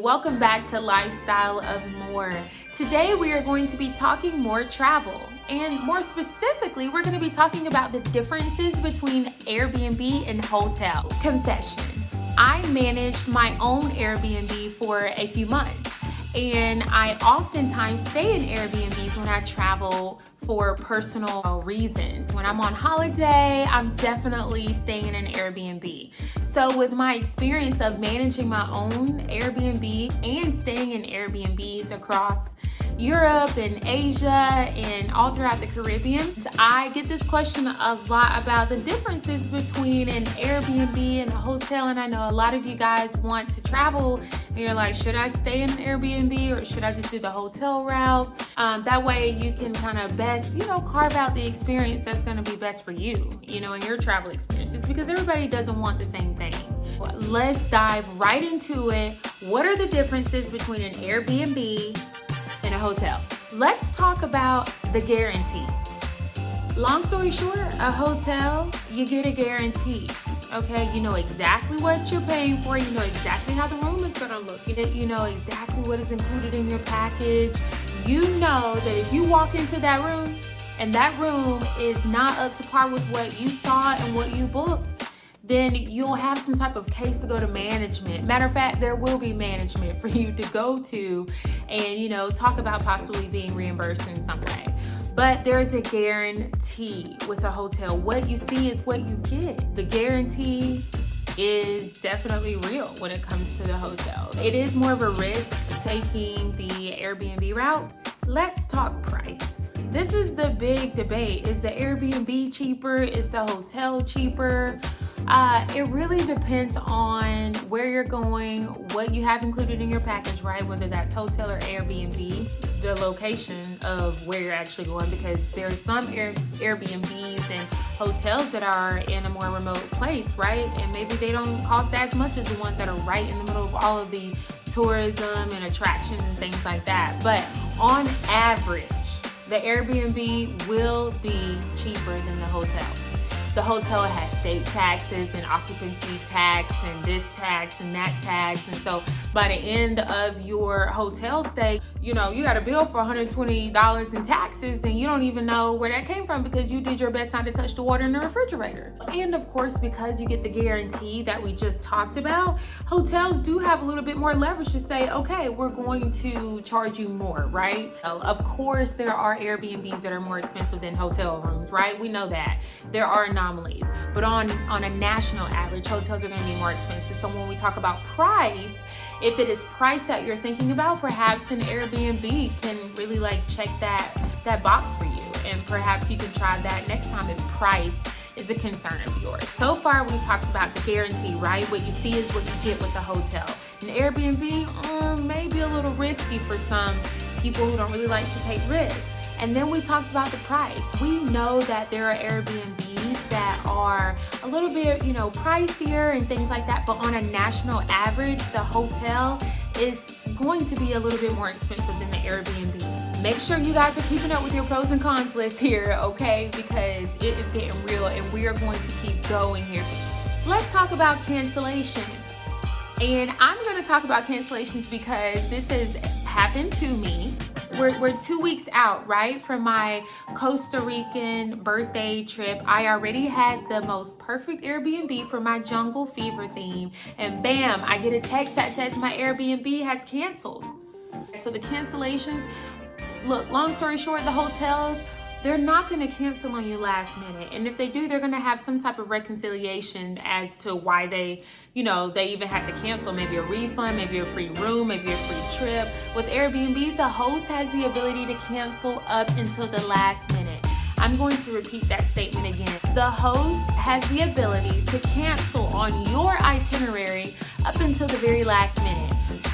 Welcome back to Lifestyle of More. Today we are going to be talking more travel, and more specifically we're going to be talking about the differences between Airbnb and hotel. Confession: I managed my own Airbnb for a few months, and I oftentimes stay in Airbnbs when I travel for personal reasons. When I'm on holiday, I'm definitely staying in an Airbnb. So with my experience of managing my own Airbnb and staying in Airbnbs across Europe and Asia and all throughout the Caribbean, I get this question a lot about the differences between an Airbnb and a hotel. And I know a lot of you guys want to travel and you're like, should I stay in an Airbnb or should I just do the hotel route? That way you can kind of best, carve out the experience that's going to be best for you, in your travel experiences, because everybody doesn't want the same thing. Let's dive right into it. What are the differences between an Airbnb and a hotel? Let's talk about the guarantee. Long story short, a hotel, you get a guarantee. Okay, you know exactly what you're paying for. You know exactly how the room is gonna look. You know exactly what is included in your package. You know that if you walk into that room and that room is not up to par with what you saw and what you booked, then you'll have some type of case to go to management. Matter of fact, there will be management for you to go to and, talk about possibly being reimbursed in some way. But there's a guarantee with a hotel. What you see is what you get. The guarantee is definitely real when it comes to the hotel. It is more of a risk taking the Airbnb route. Let's talk price. This is the big debate. Is the Airbnb cheaper? Is the hotel cheaper? It really depends on where you're going, what you have included in your package, right? Whether that's hotel or Airbnb, the location of where you're actually going, because there's some Airbnbs and hotels that are in a more remote place, right? And maybe they don't cost as much as the ones that are right in the middle of all of the tourism and attractions and things like that. But on average, the Airbnb will be cheaper than the hotel. The hotel has state taxes and occupancy tax and this tax and that tax. And so by the end of your hotel stay, you got a bill for $120 in taxes and you don't even know where that came from because you did your best not to touch the water in the refrigerator. And of course, because you get the guarantee that we just talked about, hotels do have a little bit more leverage to say, okay, we're going to charge you more, right? Of course, there are Airbnbs that are more expensive than hotel rooms, right? We know that. There are anomalies, but on a national average, hotels are going to be more expensive. So when we talk about price, if it is price that you're thinking about, perhaps an Airbnb can really check that box for you, and perhaps you can try that next time if price is a concern of yours. So far, we talked about the guarantee, right? What you see is what you get with a hotel. An Airbnb may be a little risky for some people who don't really like to take risks. And then we talked about the price. We know that there are Airbnbs that are a little bit, pricier and things like that. But on a national average, the hotel is going to be a little bit more expensive than the Airbnb. Make sure you guys are keeping up with your pros and cons list here, okay? Because it is getting real and we are going to keep going here. Let's talk about cancellations. And I'm going to talk about cancellations because this has happened to me. We're 2 weeks out, right, from my Costa Rican birthday trip. I already had the most perfect Airbnb for my jungle fever theme. And bam, I get a text that says my Airbnb has canceled. So the cancellations, look, long story short, the hotels, they're not going to cancel on you last minute. And if they do, they're going to have some type of reconciliation as to why they even had to cancel. Maybe a refund, maybe a free room, maybe a free trip. With Airbnb, the host has the ability to cancel up until the last minute. I'm going to repeat that statement again. The host has the ability to cancel on your itinerary up until the very last minute.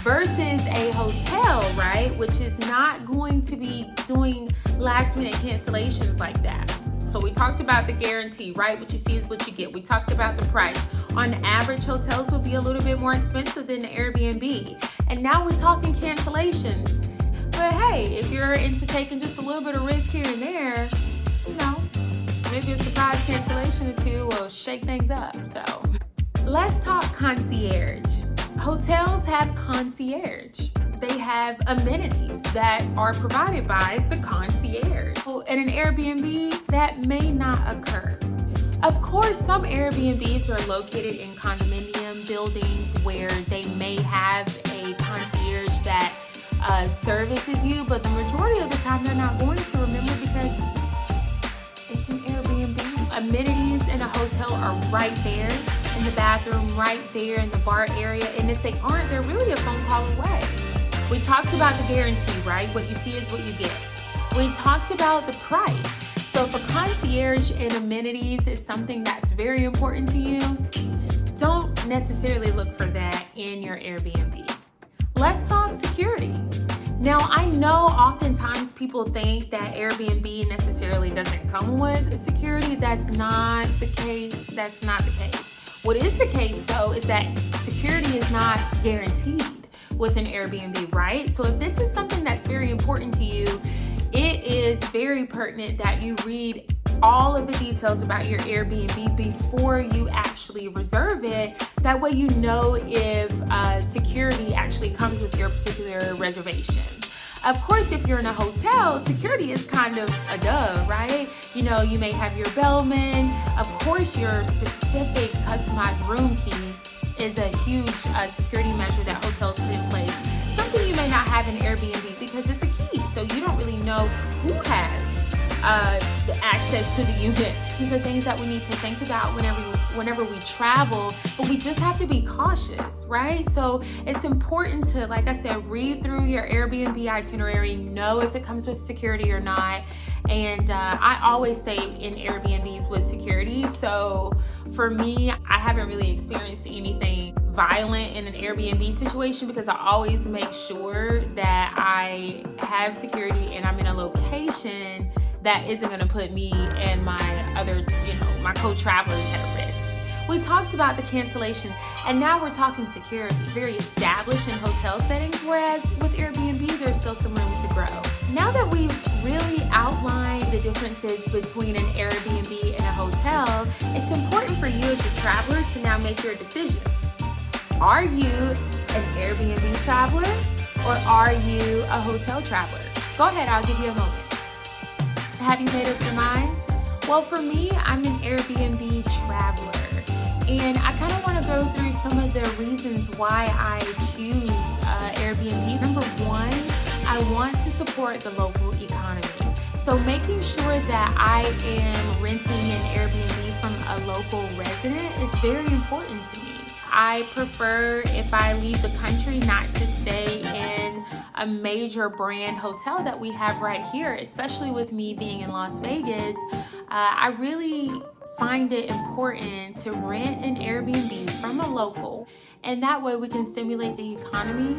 Versus a hotel, right, which is not going to be doing last minute cancellations like that. So we talked about the guarantee, right? What you see is what you get. We talked about the price. On average, hotels will be a little bit more expensive than the Airbnb. And now we're talking cancellations. But hey, if you're into taking just a little bit of risk here and there, maybe a surprise cancellation or two will shake things up. So let's talk concierge. Hotels have concierge. They have amenities that are provided by the concierge. So in an Airbnb, that may not occur. Of course, some Airbnbs are located in condominium buildings where they may have a concierge that services you, but the majority of the time they're not going to, remember, because it's an Airbnb. Amenities in a hotel are right there in the bathroom, right there in the bar area, and if they aren't, they're really a phone call away. We talked about the guarantee, right? What you see is what you get. We talked about the price. So if a concierge and amenities is something that's very important to you, don't necessarily look for that in your Airbnb. Let's talk security. Now, I know oftentimes people think that Airbnb necessarily doesn't come with security. That's not the case. That's not the case. What is the case, though, is that security is not guaranteed with an Airbnb, right? So if this is something that's very important to you, it is very pertinent that you read all of the details about your Airbnb before you actually reserve it. That way you know if security actually comes with your particular reservation. Of course, if you're in a hotel, security is kind of a duh, right? You know, you may have your bellman. Of course, your specific customized room key is a huge security measure that hotels put in place. Something you may not have in Airbnb because it's a key, so you don't really know who has the access to the unit. These are things that we need to think about whenever we travel, but we just have to be cautious, right? So it's important to, like I said, read through your Airbnb itinerary, know if it comes with security or not. And I always stay in Airbnbs with security. So for me, I haven't really experienced anything violent in an Airbnb situation because I always make sure that I have security and I'm in a location that isn't going to put me and my other, my co-travelers at risk. We talked about the cancellations, and now we're talking security, very established in hotel settings, whereas with Airbnb, there's still some room to grow. Now that we've really outlined the differences between an Airbnb and a hotel, it's important for you as a traveler to now make your decision. Are you an Airbnb traveler or are you a hotel traveler? Go ahead, I'll give you a moment. Have you made up your mind? Well, for me, I'm an Airbnb traveler, and I kind of want to go through some of the reasons why I choose Airbnb. Number one, I want to support the local economy. So making sure that I am renting an Airbnb from a local resident is very important to me. I prefer, if I leave the country, not to stay in a major brand hotel that we have right here, especially with me being in Las Vegas. I really find it important to rent an Airbnb from a local, and that way we can stimulate the economy,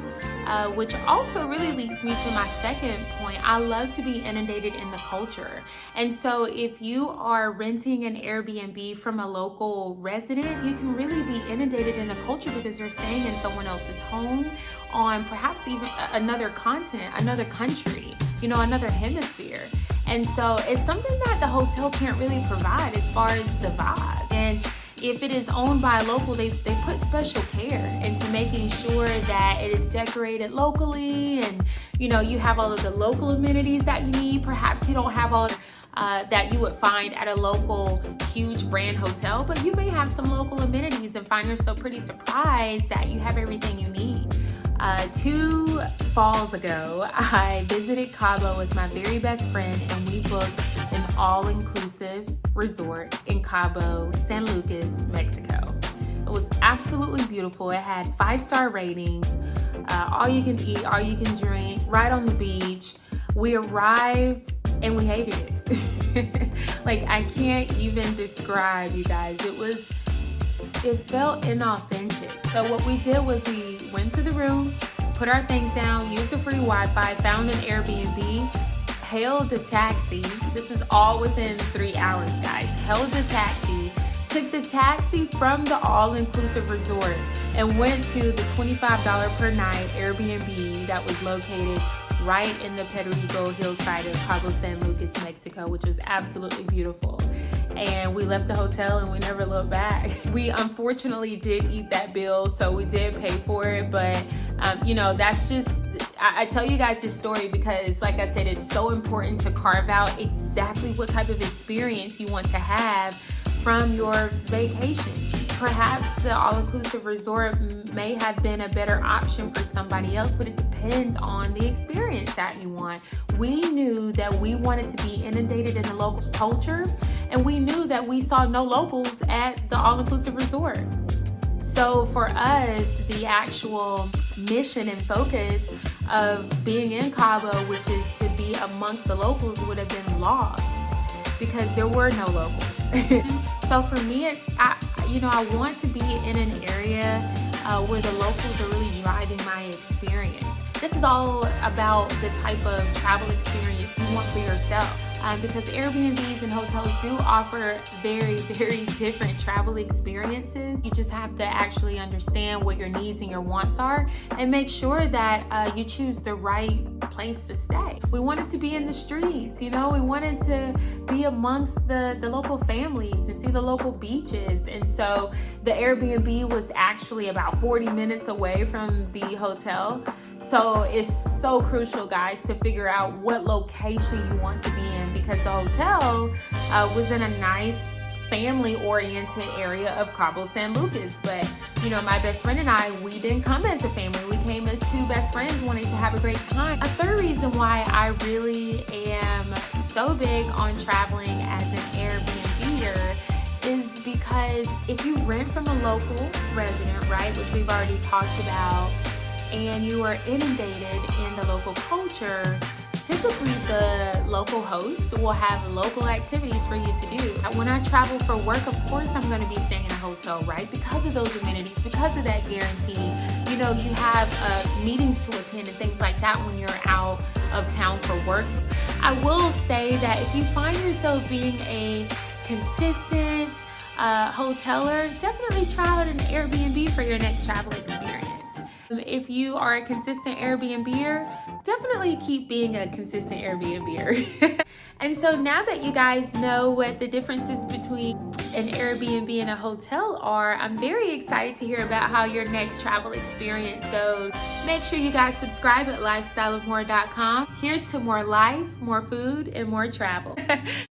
which also really leads me to my second point. I love to be inundated in the culture. And so if you are renting an Airbnb from a local resident, you can really be inundated in the culture because you're staying in someone else's home on perhaps even another continent, another country, another hemisphere. And so it's something that the hotel can't really provide as far as the vibe. And if it is owned by a local, they put special care into making sure that it is decorated locally, and you have all of the local amenities that you need. Perhaps you don't have all that you would find at a local huge brand hotel, but you may have some local amenities and find yourself pretty surprised that you have everything you need. 2 falls ago, I visited Cabo with my very best friend, and we booked an all-inclusive resort in Cabo, San Lucas, Mexico. It was absolutely beautiful. It had 5-star ratings, all you can eat, all you can drink, right on the beach. We arrived and we hated it. Like, I can't even describe, you guys. It felt inauthentic. So what we did was we went to the room, put our things down, used the free Wi-Fi, found an Airbnb, hailed a taxi. This is all within 3 hours, guys. Hailed a taxi, took the taxi from the all-inclusive resort and went to the $25 per night Airbnb that was located right in the Pedregal hillside of Cabo San Lucas, Mexico, which was absolutely beautiful. and we left the hotel and we never looked back. We unfortunately did eat that bill, so we did pay for it, but you know, that's just, I tell you guys this story because, like I said, it's so important to carve out exactly what type of experience you want to have from your vacation. Perhaps the all-inclusive resort may have been a better option for somebody else, but it depends on the experience that you want. We knew that we wanted to be inundated in the local culture, and we knew that we saw no locals at the all-inclusive resort. So for us, the actual mission and focus of being in Cabo, which is to be amongst the locals, would have been lost because there were no locals. So for me, I want to be in an area where the locals are really driving my experience. This is all about the type of travel experience you want for yourself. Because Airbnbs and hotels do offer very, very different travel experiences. You just have to actually understand what your needs and your wants are and make sure that you choose the right place to stay. We wanted to be in the streets, we wanted to be amongst the local families and see the local beaches. And so the Airbnb was actually about 40 minutes away from the hotel. So it's so crucial, guys, to figure out what location you want to be in, because the hotel was in a nice family-oriented area of Cabo San Lucas. But, my best friend and I, we didn't come as a family. We came as two best friends wanting to have a great time. A third reason why I really am so big on traveling as an Airbnb-er is because if you rent from a local resident, right, which we've already talked about, and you are inundated in the local culture, typically the local host will have local activities for you to do. When I travel for work, of course I'm going to be staying in a hotel, right? Because of those amenities, because of that guarantee. You have meetings to attend and things like that when you're out of town for work. I will say that if you find yourself being a consistent hoteler, definitely try out an Airbnb for your next travel experience. If you are a consistent Airbnb-er, definitely keep being a consistent Airbnb-er. And so now that you guys know what the differences between an Airbnb and a hotel are, I'm very excited to hear about how your next travel experience goes. Make sure you guys subscribe at lifestyleofmore.com. Here's to more life, more food, and more travel.